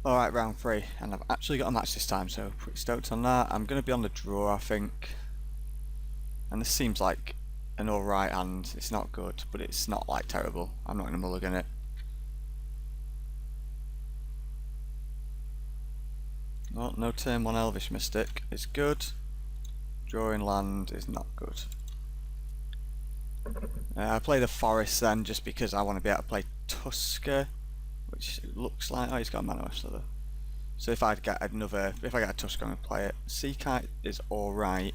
Alright, round 3, and I've actually got a match this time, so pretty stoked on that. I'm going to be on the draw, I think. And this seems like an alright hand. It's not good, but it's not like terrible. I'm not going to mulligan it. Oh, no turn 1 Elvish Mystic is good. Drawing land is not good. I play the Forest then, just because I want to be able to play Tusker, which looks like, oh, he's got a mana slither. So if I get a Tusker, I'm going to play it. Sea Kite is alright,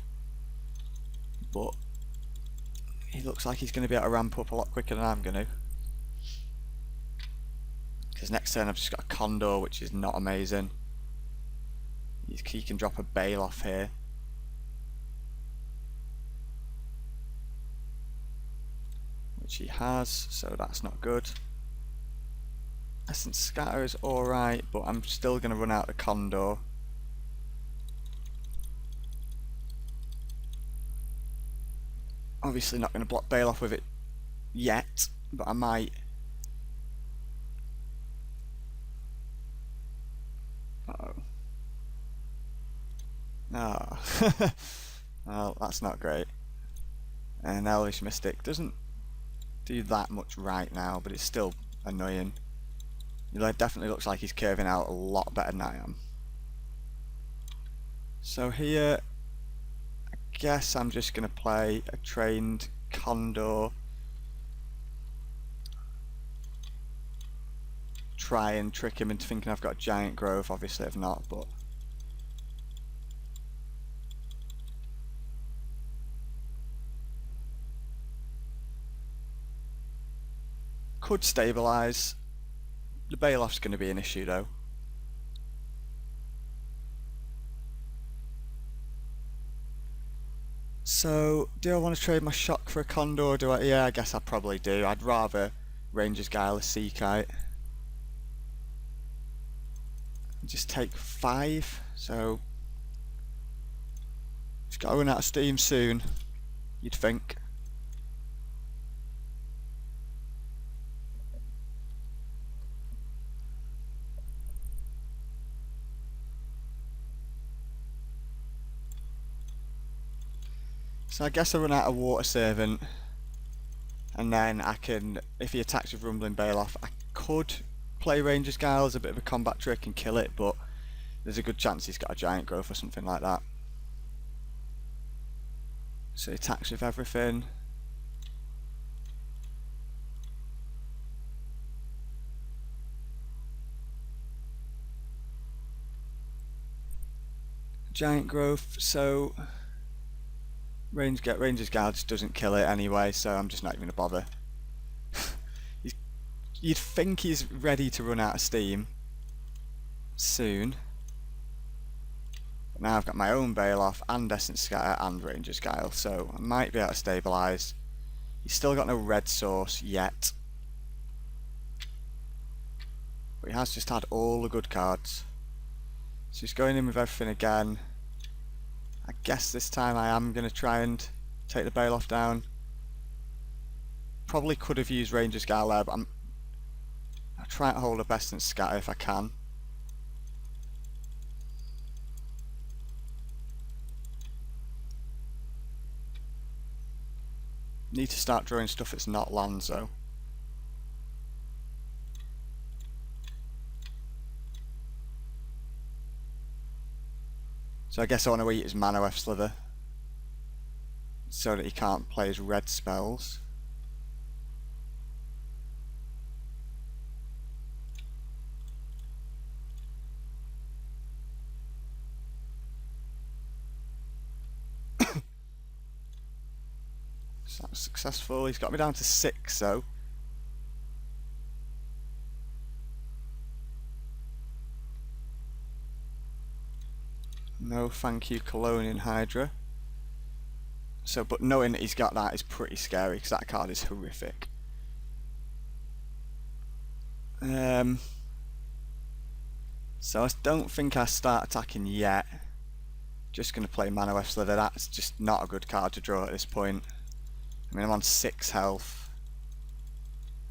but he looks like he's going to be able to ramp up a lot quicker than I'm going to. Because next turn I've just got a Condor, which is not amazing. He can drop a Bale off here. Which he has, so that's not good. Essence Scatter is alright, but I'm still going to run out the Condor. Obviously not going to block Bale off with it yet, but I might. Uh-oh. Oh. Well, that's not great. And Elvish Mystic doesn't do that much right now, but it's still annoying. It definitely looks like he's curving out a lot better than I am. So here, I guess I'm just going to play a trained Condor. Try and trick him into thinking I've got Giant Growth. Obviously I've not, but could stabilise. The Bailoff's going to be an issue though. So, do I want to trade my Shock for a Condor? Yeah, I guess I probably do. I'd rather Ranger's Guile a Sea Kite. Just take 5, so it's got to run out of steam soon, you'd think. So I guess I run out of Water Servant, and then I can, if he attacks with Rumbling Bailoff, I could play Ranger's Guile as a bit of a combat trick and kill it, but there's a good chance he's got a Giant Growth or something like that. So he attacks with everything. Giant Growth, so Ranger's Guile just doesn't kill it anyway, so I'm just not even going to bother. You'd think he's ready to run out of steam soon. But now I've got my own Bailoff and Essence Scatter and Ranger's Guile, so I might be able to stabilise. He's still got no red source yet. But he has just had all the good cards. So he's going in with everything again. I guess this time I am going to try and take the Bailoff down. Probably could have used Ranger's Guile there, but I'll try and hold up Essence Scatter if I can. Need to start drawing stuff that's not lands though. So I guess I want to eat his Mana Slither so that he can't play his red spells. So that was successful. He's got me down to 6 though. No thank you, Colonian Hydra. So, but knowing that he's got that is pretty scary because that card is horrific. So I don't think I start attacking yet. Just going to play Mana Slither. That's just not a good card to draw at this point. I mean, I'm on 6 health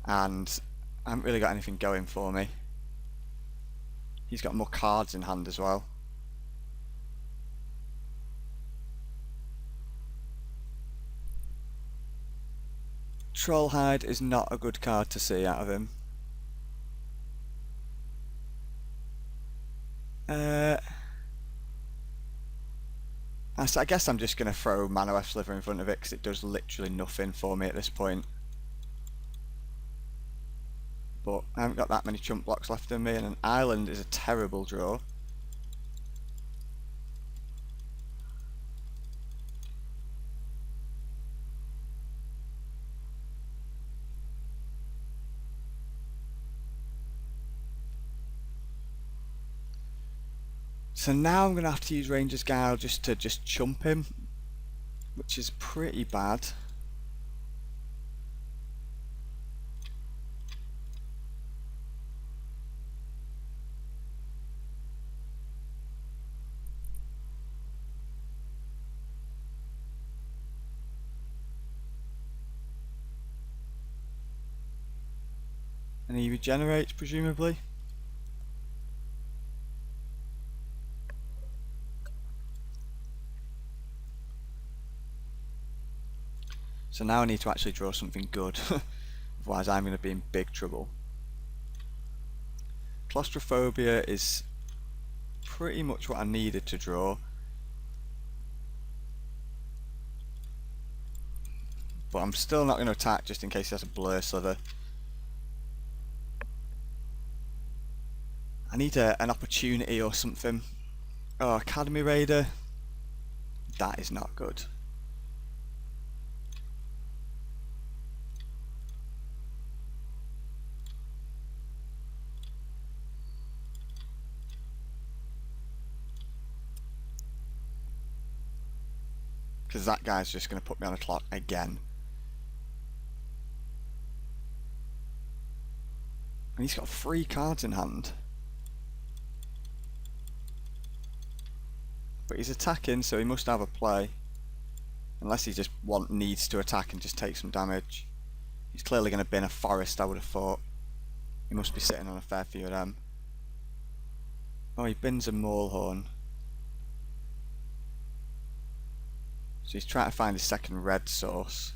and I haven't really got anything going for me. He's got more cards in hand as well. Trollhide is not a good card to see out of him. I guess I'm just going to throw Manawef Sliver in front of it because it does literally nothing for me at this point. But I haven't got that many chump blocks left in me, and an island is a terrible draw. So now I'm going to have to use Ranger's Guile just to chump him, which is pretty bad. And he regenerates, presumably. So now I need to actually draw something good, otherwise I'm going to be in big trouble. Claustrophobia is pretty much what I needed to draw. But I'm still not going to attack just in case he has a Blur Sliver. I need an opportunity or something. Oh, Academy Raider. That is not good. Because that guy's just going to put me on a clock again. And he's got 3 cards in hand. But he's attacking, so he must have a play. Unless he just needs to attack and just take some damage. He's clearly going to bin a forest, I would have thought. He must be sitting on a fair few of them. Oh, he bins a Maulhorn. So he's trying to find his second red source.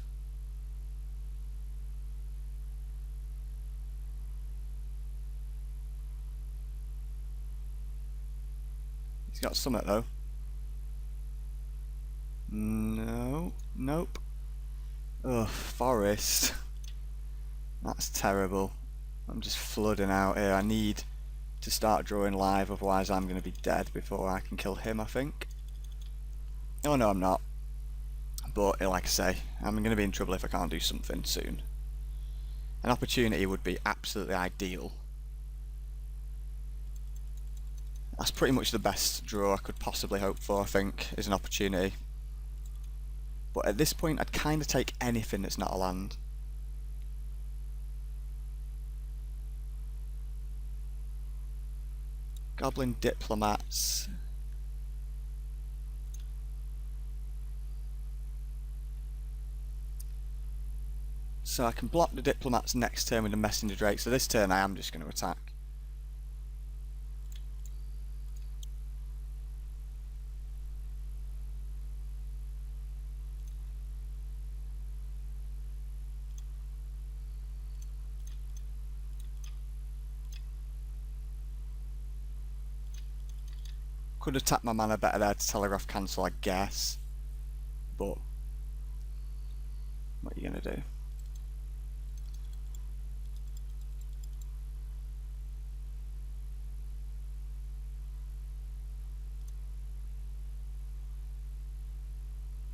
He's got Summit though. No, nope. Ugh, forest. That's terrible. I'm just flooding out here. I need to start drawing live, otherwise I'm going to be dead before I can kill him, I think. Oh no, I'm not. But like I say, I'm going to be in trouble if I can't do something soon. An opportunity would be absolutely ideal. That's pretty much the best draw I could possibly hope for, I think, is an opportunity. But at this point, I'd kind of take anything that's not a land. Goblin Diplomats. So I can block the Diplomats next turn with the Messenger Drake, so this turn I am just going to attack. Could have tapped my mana better there to telegraph cancel, I guess. But what are you going to do?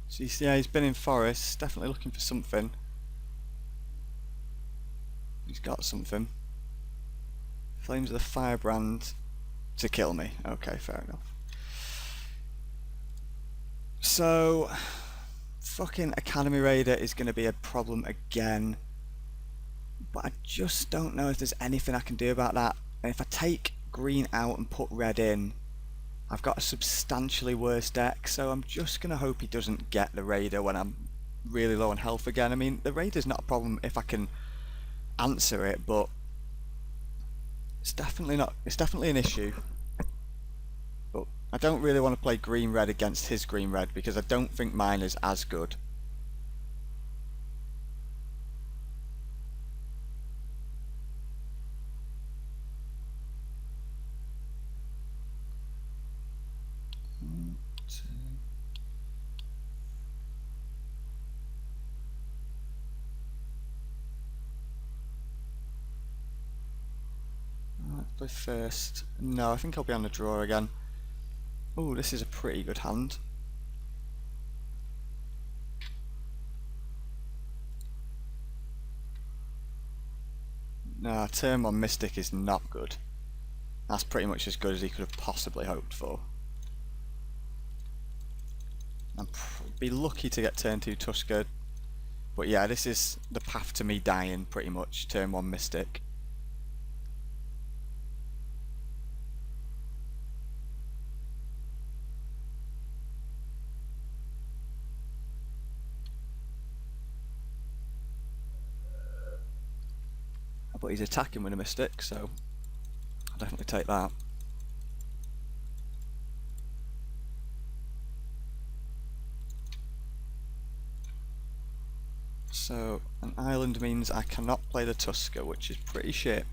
So you see, yeah, he's been in forest, definitely looking for something. He's got something. Flames of the Firebrand to kill me. Okay, fair enough. So, fucking Academy Raider is going to be a problem again. But I just don't know if there's anything I can do about that. And if I take green out and put red in, I've got a substantially worse deck. So I'm just going to hope he doesn't get the Raider when I'm really low on health again. I mean, the Raider's not a problem if I can answer it, but It's definitely an issue. But I don't really want to play green-red against his green-red because I don't think mine is as good. Play first. No, I think I'll be on the draw again. Oh, this is a pretty good hand. No, turn 1 Mystic is not good. That's pretty much as good as he could have possibly hoped for. I'd be lucky to get turn 2 Tusker. But yeah, this is the path to me dying pretty much. Turn 1 Mystic. But he's attacking with a Mystic, so I'll definitely take that. So an island means I cannot play the Tusker, which is pretty shit.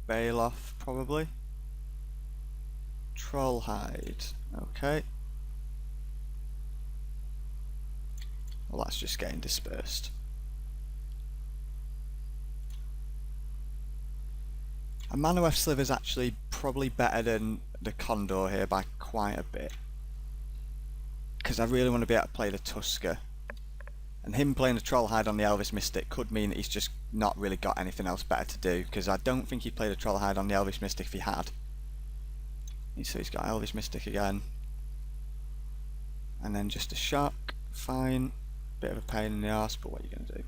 Bailoff, probably. Trollhide, okay. Well, that's just getting dispersed. A Manawef Sliver is actually probably better than the Condor here by quite a bit. Because I really want to be able to play the Tusker. And him playing the Trollhide on the Elvis Mystic could mean that he's just not really got anything else better to do. Because I don't think he'd play the Trollhide on the Elvis Mystic if he had. So he's got Elvis Mystic again. And then just a shock, fine. Bit of a pain in the arse, but what are you going to do?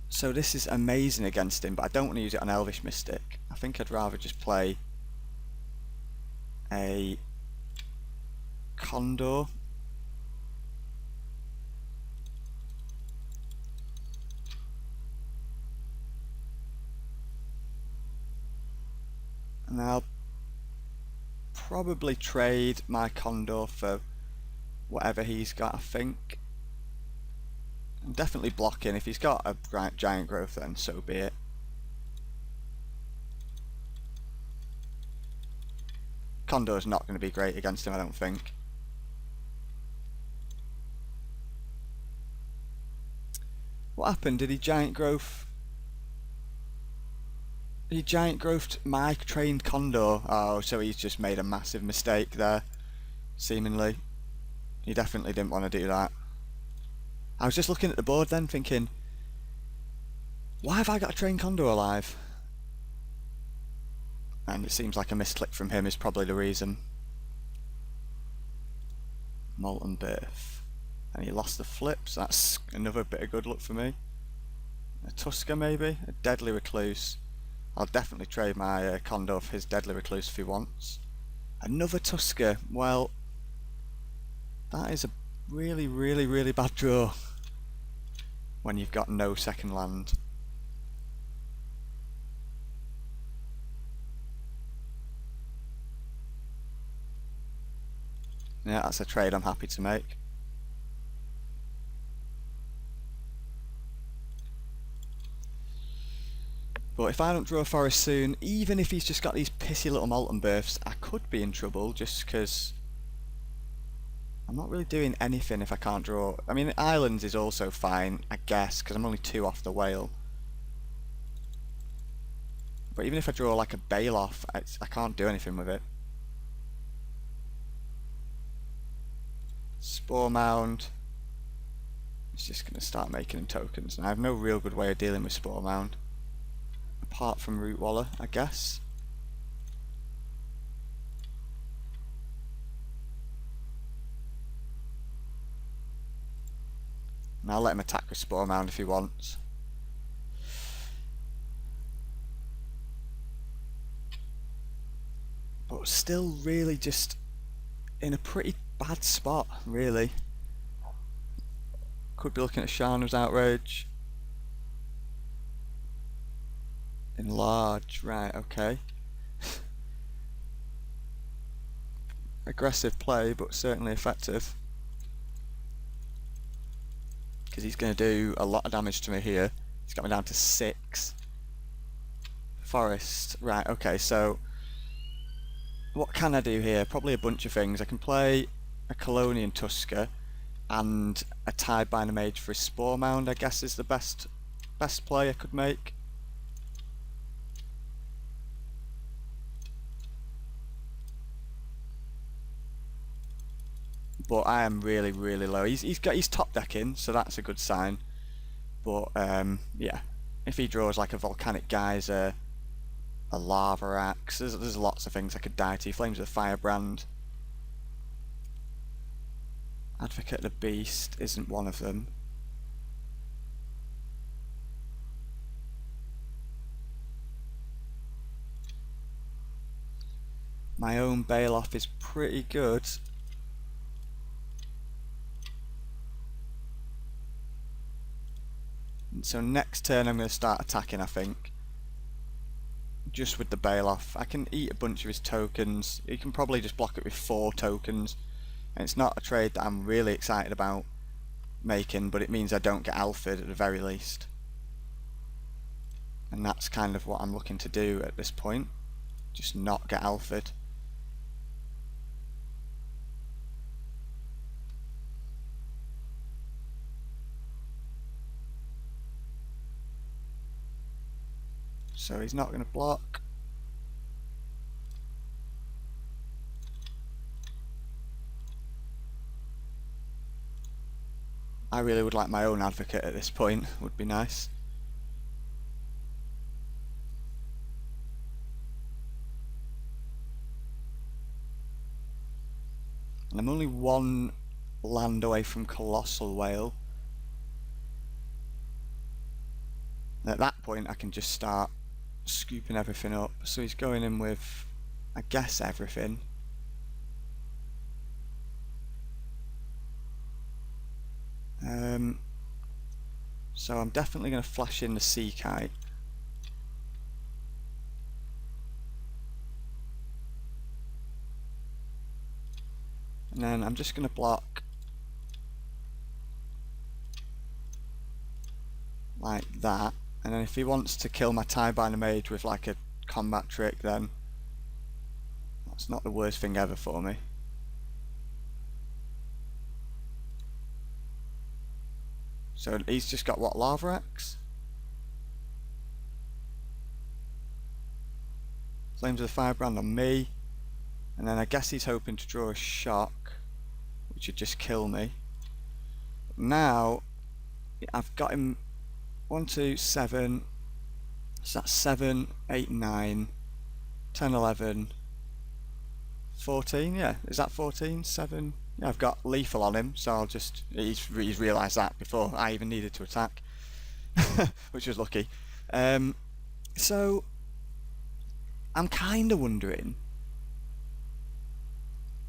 So this is amazing against him, but I don't want to use it on Elvish Mystic. I think I'd rather just play a Condor. And I'll probably trade my Condor for whatever he's got, I think. I'm definitely blocking. If he's got a giant growth, then so be it. Condor's not going to be great against him, I don't think. What happened? Did he giant growth? He giant growthed my trained Condor. Oh, so he's just made a massive mistake there, seemingly. He definitely didn't want to do that. I was just looking at the board then thinking, why have I got a trained Condor alive? And it seems like a misclick from him is probably the reason. Molten Birth. And he lost the flips. That's another bit of good luck for me. A Tusker maybe? A Deadly Recluse. I'll definitely trade my Condor for his Deadly Recluse if he wants. Another Tusker. Well, that is a really, really, really bad draw when you've got no second land. Yeah, that's a trade I'm happy to make. But if I don't draw a forest soon, even if he's just got these pissy little Molten Births, I could be in trouble just because I'm not really doing anything if I can't draw. I mean, Islands is also fine, I guess, because I'm only 2 off the whale. But even if I draw like a Bailoff, I can't do anything with it. Spore Mound. It's just going to start making him tokens. And I have no real good way of dealing with Spore Mound. Apart from Root Waller, I guess. And I'll let him attack with Spore Mound if he wants. But still really just in a pretty bad spot, really. Could be looking at Shana's outrage. Enlarge, right, okay. Aggressive play, but certainly effective. Because he's going to do a lot of damage to me here. He's got me down to 6. Forest, right, okay, so what can I do here? Probably a bunch of things. I can play a Colonian Tusker and a Tidebinder Mage for his Spore Mound, I guess is the best play I could make. But I am really, really low. He's got his top deck in, so that's a good sign. But yeah, if he draws like a Volcanic Geyser, a Lava Axe, there's lots of things I could die to. Flames of the Firebrand. Advocate of the Beast isn't one of them. My own Bailoff is pretty good. So next turn I'm going to start attacking, I think. Just with the Bailoff. I can eat a bunch of his tokens. He can probably just block it with 4 tokens. And it's not a trade that I'm really excited about making, but it means I don't get alphaed at the very least. And that's kind of what I'm looking to do at this point. Just not get alphaed. So he's not going to block. I really would like my own Advocate at this point, would be nice. And I'm only 1 land away from Colossal Whale. And at that point I can just start scooping everything up. So he's going in with, I guess, everything. So I'm definitely going to flash in the Sea Kite. And then I'm just going to block like that. And then if he wants to kill my Tidebinder Mage with like a combat trick, then that's not the worst thing ever for me. So he's just got what, Lava Axe? Flames of the Firebrand on me. And then I guess he's hoping to draw a Shock, which would just kill me. Now, I've got him 1, 2, 7. So that's 7, 8, 9, 10, 11, 14, yeah. Is that 14? 7? Yeah, I've got lethal on him, so I'll just... He's realised that before I even needed to attack. Which was lucky. So, I'm kind of wondering...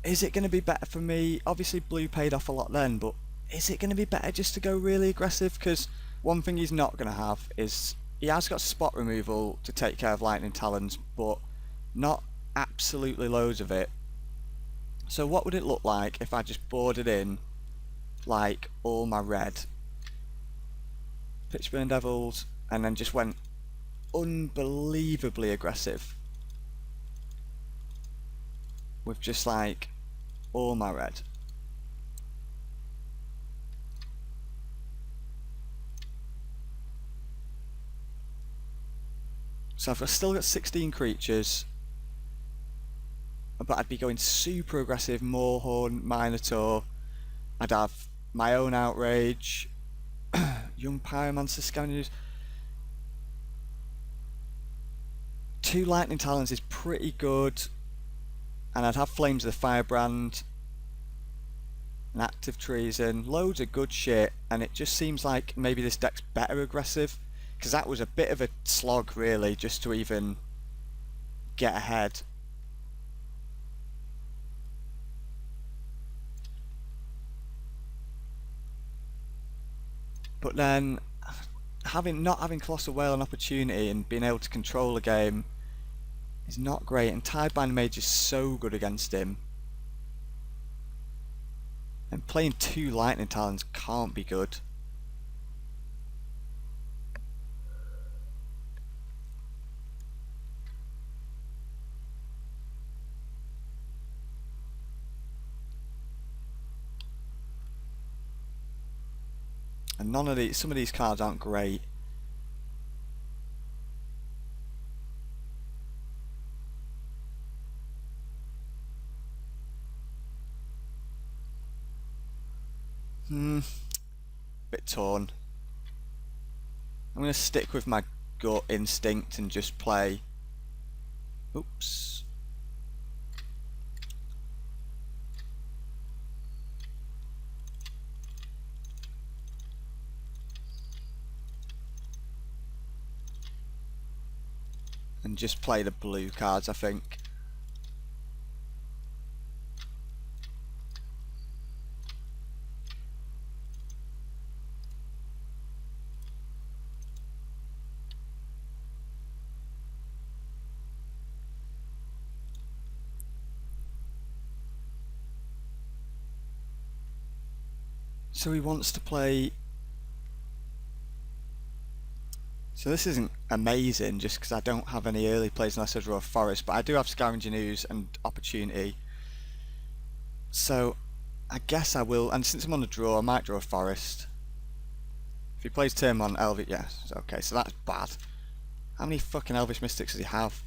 Is it going to be better for me? Obviously blue paid off a lot then, but is it going to be better just to go really aggressive? Because one thing he's not going to have is... He has got spot removal to take care of Lightning Talons, but not absolutely loads of it. So what would it look like if I just boarded in like all my red Pitchburn Devils and then just went unbelievably aggressive with just like all my red? So I've still got 16 creatures, but I'd be going super aggressive, Moorhorn, Minotaur. I'd have my own Outrage, Young Pyromancer, Scavengers. 2 Lightning Talons is pretty good, and I'd have Flames of the Firebrand, an Active Treason, loads of good shit, and it just seems like maybe this deck's better aggressive, because that was a bit of a slog really, just to even get ahead. But then, not having Colossal Whale an opportunity and being able to control a game is not great, and Tidebind Mage is so good against him. And playing 2 Lightning Talons can't be good. And some of these cards aren't great. Bit torn. I'm going to stick with my gut instinct and just play. Oops. And just play the blue cards, I think. So he wants to play. So this isn't amazing just because I don't have any early plays unless I draw a forest, but I do have Scavenging Ooze and Opportunity. So I guess I will, and since I'm on the draw, I might draw a forest. If he plays turn on Elvish, yes, okay, so that's bad. How many fucking Elvish Mystics does he have?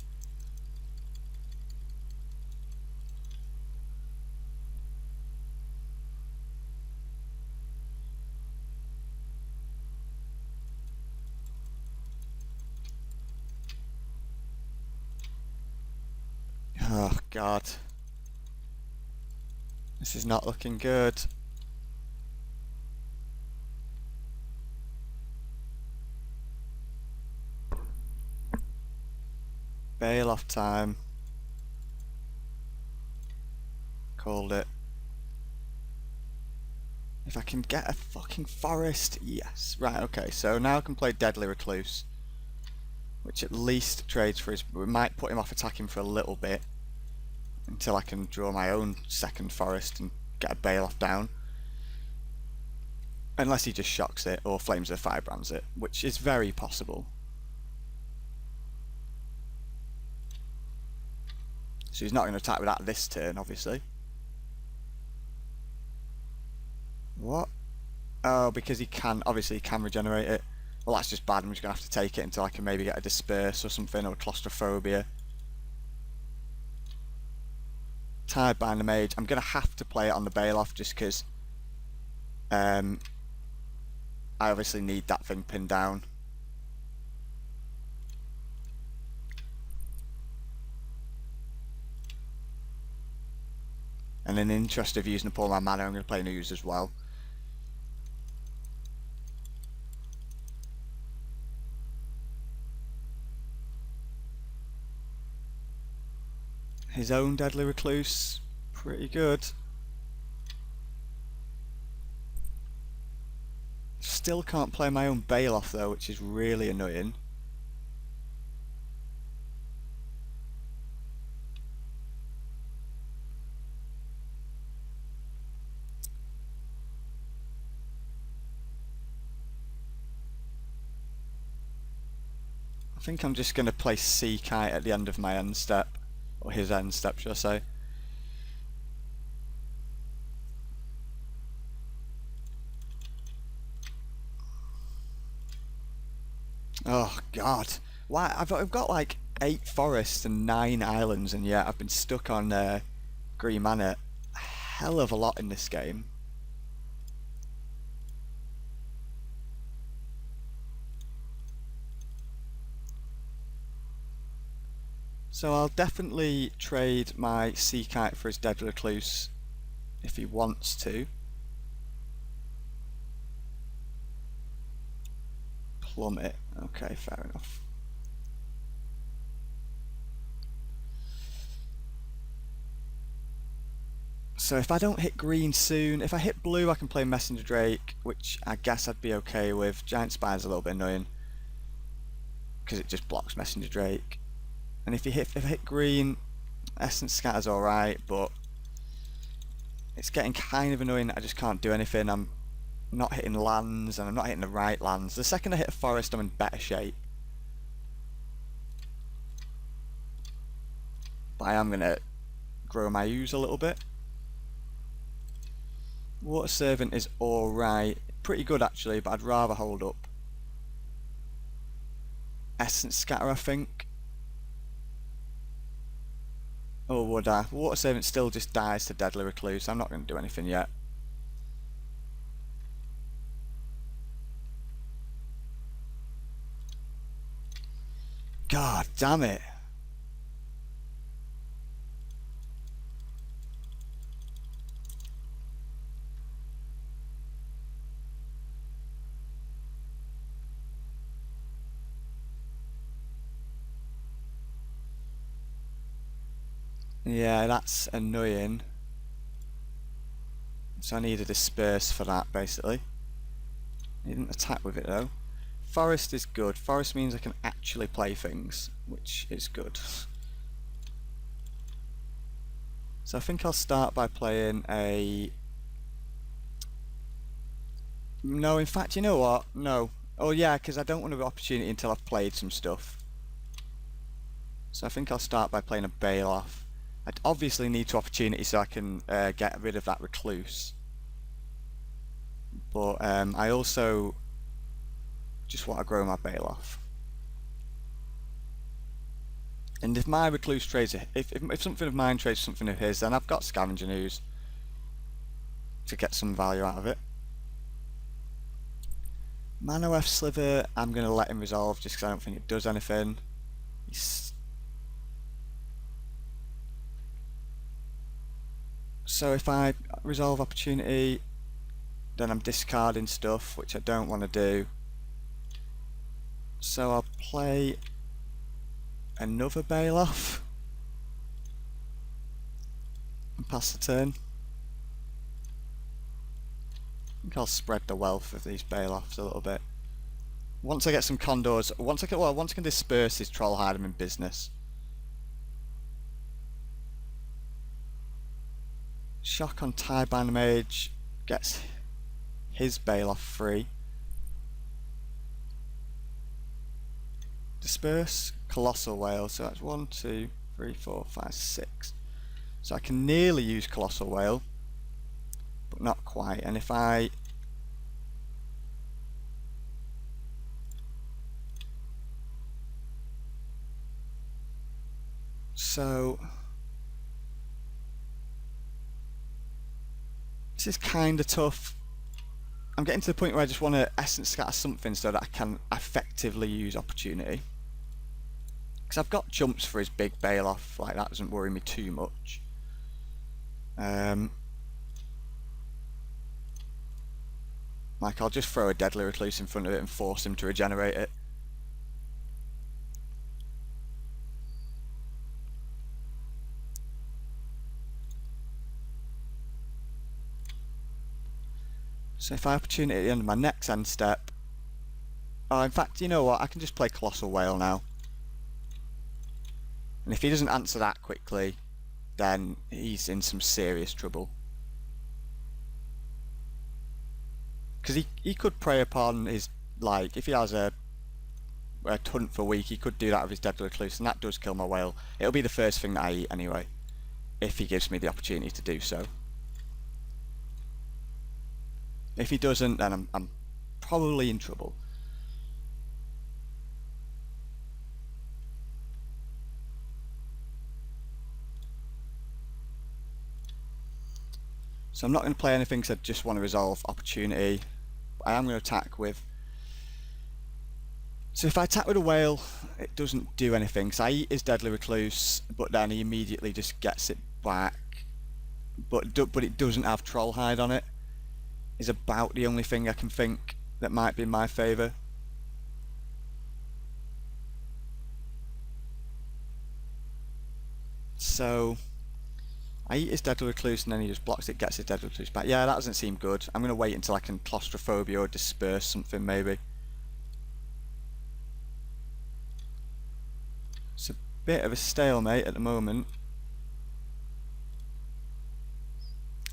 Oh god. This is not looking good. Bail off time. Called it. If I can get a fucking forest, yes. Right, okay, so now I can play Deadly Recluse, which at least trades for his. We might put him off attacking for a little bit until I can draw my own second forest and get a bail off down. Unless he just shocks it or Flames of Firebrands it, which is very possible. So he's not going to attack with that this turn, obviously. What? Oh, because he can, obviously he can regenerate it. Well, that's just bad. I'm just going to have to take it until I can maybe get a Disperse or something, or a Claustrophobia. Tidebind the Mage. I'm going to have to play it on the bail off just because I obviously need that thing pinned down. And in the interest of using up all my mana, I'm going to play an Ooze as well. His own Deadly Recluse, pretty good. Still can't play my own bail off though, which is really annoying. I think I'm just going to play Sea Kite at the end of my end step, or his end step, should I say. Oh god, why? I've got like 8 forests and 9 islands, and yet I've been stuck on green mana a hell of a lot in this game. So I'll definitely trade my Sea Kite for his Deadly Recluse if he wants to. Plummet, okay, fair enough. So if I don't hit green soon, if I hit blue I can play Messenger Drake, which I guess I'd be okay with. Giant Spider's a little bit annoying because it just blocks Messenger Drake. And if I hit green, Essence Scatter's alright, but it's getting kind of annoying that I just can't do anything. I'm not hitting lands and I'm not hitting the right lands. The second I hit a forest I'm in better shape. But I am going to grow my ooze a little bit. Water Servant is alright. Pretty good actually, but I'd rather hold up Essence Scatter, I think. Or would I? Water Servant still just dies to Deadly Recluse. I'm not going to do anything yet. God damn it. Yeah, that's annoying. So I need a Disperse for that, basically. I didn't attack with it though. Forest is good. Forest means I can actually play things, which is good. So I think I'll start by playing a... No, in fact, you know what? No. Oh yeah, because I don't want an opportunity until I've played some stuff. So I think I'll start by playing a Bailoff. I'd obviously need to opportunity so I can get rid of that Recluse. But I also just want to grow my Bailoff. And if my Recluse trades, if something of mine trades something of his, then I've got Scavenger Ooze to get some value out of it. Manoef Sliver, I'm going to let him resolve just because I don't think it does anything. So if I resolve opportunity, then I'm discarding stuff, which I don't want to do. So I'll play another Bailoff and pass the turn. I think I'll spread the wealth of these Bailoffs a little bit. Once I get some Condors, once I can disperse his Trollhide, I'm in business. Shock on Tiebind Mage gets his Bailoff free. Disperse Colossal Whale, so that's 1, 2, 3, 4, 5, 6. So I can nearly use Colossal Whale, but not quite. And if I this is kind of tough. I'm getting to the point where I just want to Essence Scatter something so that I can effectively use opportunity. Because I've got jumps for his big Bailoff, like that doesn't worry me too much. Like I'll just throw a Deadly Recluse in front of it and force him to regenerate it. So if I opportunity at the end of my next end step... Oh, in fact, you know what? I can just play Colossal Whale now. And if he doesn't answer that quickly, then he's in some serious trouble. Because he could prey upon his... Like, if he has a hunt for weak, he could do that with his Deadly Recluse, and that does kill my whale. It'll be the first thing that I eat anyway, if he gives me the opportunity to do so. If he doesn't, then I'm probably in trouble. So I'm not going to play anything because I just want to resolve opportunity. But I am going to attack with... So if I attack with a whale, it doesn't do anything. So I eat his Deadly Recluse, but then he immediately just gets it back. But it doesn't have Trollhide on it. Is about the only thing I can think that might be in my favour. So I eat his deadly recluse and then he just blocks it, gets his deadly recluse back. Yeah, that doesn't seem good. I'm going to wait until I can claustrophobia or disperse something maybe. It's a bit of a stalemate at the moment.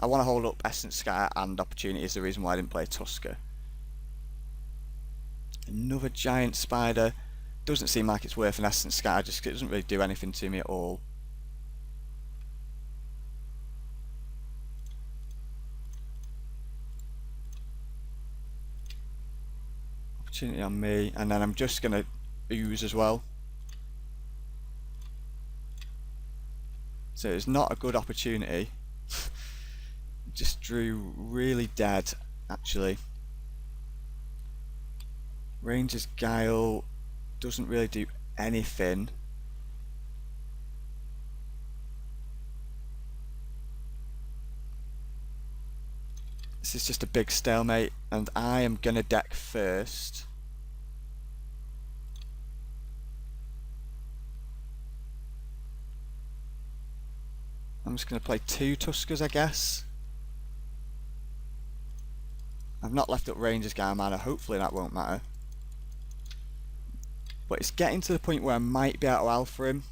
I want to hold up Essence Scatter and Opportunity is the reason why I didn't play Tusker. Another giant spider. Doesn't seem like it's worth an Essence Scatter just because it doesn't really do anything to me at all. Opportunity on me, and then I'm just going to ooze as well. So it's not a good opportunity. Just drew really dead, actually. Ranger's Guile doesn't really do anything. This is just a big stalemate, and I am gonna deck first. I'm just gonna play 2 Tuskers, I guess. I've not left up Ranger's Guile mana, hopefully that won't matter. But it's getting to the point where I might be able to alpha him.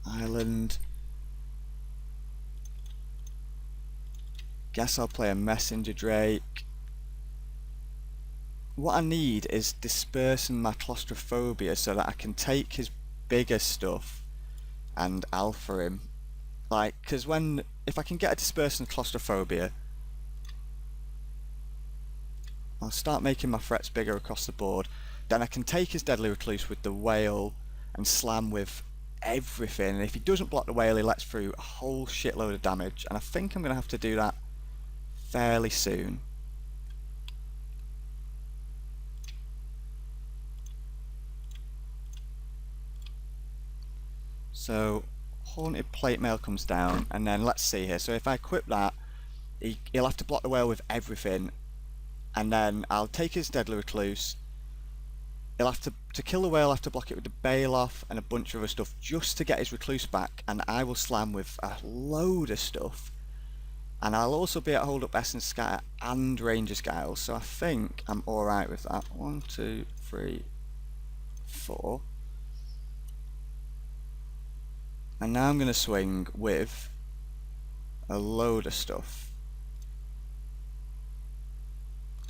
Island. Guess I'll play a Messenger Drake. What I need is dispersing my claustrophobia so that I can take his bigger stuff and alpha him. Like, because if I can get a dispersing claustrophobia, I'll start making my threats bigger across the board. Then I can take his Deadly Recluse with the whale and slam with everything. And if he doesn't block the whale, he lets through a whole shitload of damage. And I think I'm going to have to do that fairly soon. So Haunted Plate Mail comes down, and then let's see here. So if I equip that, he'll have to block the whale with everything, and then I'll take his Deadly Recluse. He'll have to kill the whale, I'll have to block it with the Bailoff and a bunch of other stuff just to get his Recluse back, and I will slam with a load of stuff. And I'll also be able to hold up Essence Scatter and Ranger's Guile, so I think I'm alright with that. 1, 2, 3, 4. And now I'm going to swing with a load of stuff.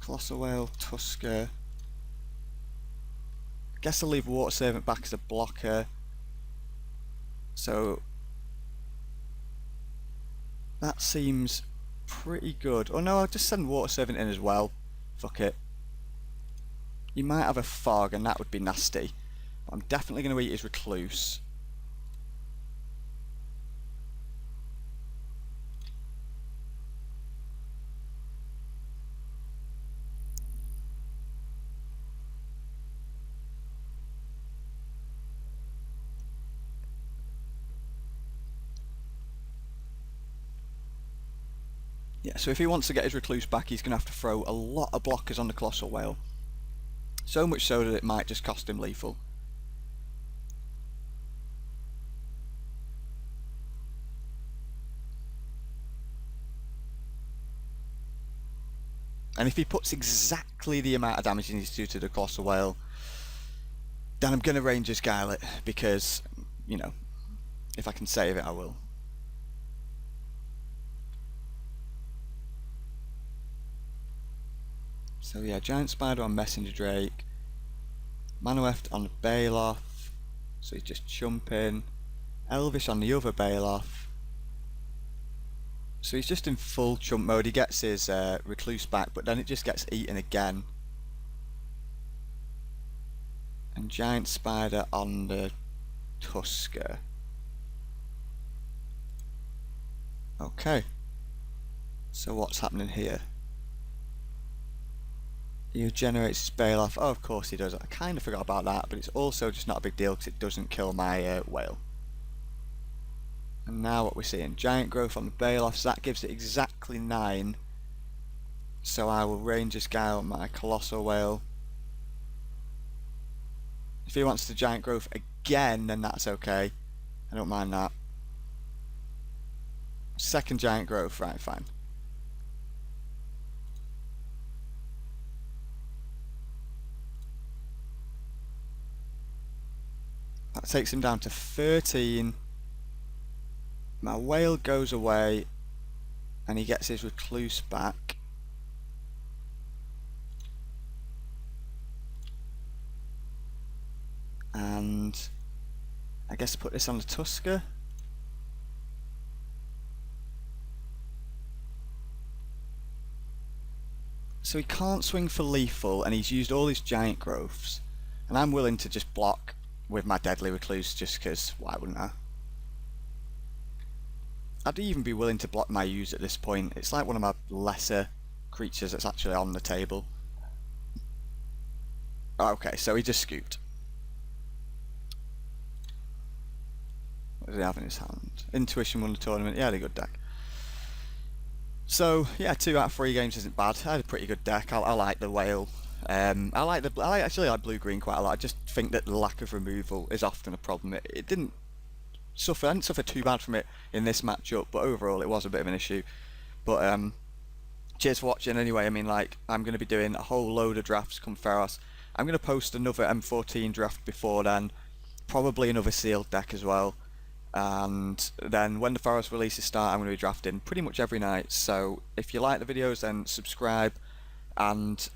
Colossal Whale, Tusker. I guess I'll leave Water Servant back as a blocker. So that seems pretty good. Oh no, I'll just send Water Servant in as well. Fuck it. You might have a Fog and that would be nasty. But I'm definitely going to eat his Recluse. Yeah, so if he wants to get his Recluse back, he's going to have to throw a lot of blockers on the Colossal Whale. So much so that it might just cost him lethal. And if he puts exactly the amount of damage he needs to do to the Colossal Whale, then I'm going to Ranger's Guile it, because, you know, if I can save it, I will. So yeah, Giant Spider on Messenger Drake, Manaweft on the Bailoff, so he's just chumping, Elvish on the other Bailoff, so he's just in full chump mode. He gets his Recluse back, but then it just gets eaten again. And Giant Spider on the Tusker. Okay, so what's happening here? He generates his Bailoff. Oh, of course he does. I kind of forgot about that, but it's also just not a big deal because it doesn't kill my whale. And now what we're seeing, Giant Growth on the Bailoff, so that gives it exactly 9 So I will range this guy on my Colossal Whale. If he wants the Giant Growth again, then that's okay. I don't mind that. Second Giant Growth, right, fine. That takes him down to 13. My whale goes away and he gets his Recluse back. And I guess put this on the Tusker. So he can't swing for lethal and he's used all his Giant Growths. And I'm willing to just block with my Deadly Recluse just because, why wouldn't I? I'd even be willing to block my use at this point. It's like one of my lesser creatures that's actually on the table. Okay, so he just scooped. What does he have in his hand? Intuition won the tournament. Yeah, had a good deck. So yeah, 2 out of 3 games isn't bad. I had a pretty good deck. I like the whale. I actually like blue green quite a lot. I just think that the lack of removal is often a problem. It didn't suffer too bad from it in this matchup, but overall it was a bit of an issue. But cheers for watching anyway. I mean, like, I'm going to be doing a whole load of drafts come Theros. I'm going to post another M14 draft before then, probably another sealed deck as well. And then when the Theros releases start, I'm going to be drafting pretty much every night. So if you like the videos, then subscribe and,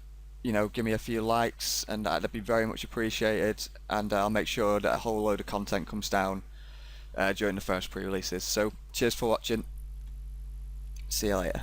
you know, give me a few likes, and that'd be very much appreciated. And I'll make sure that a whole load of content comes down during the first pre-releases. So cheers for watching. See you later.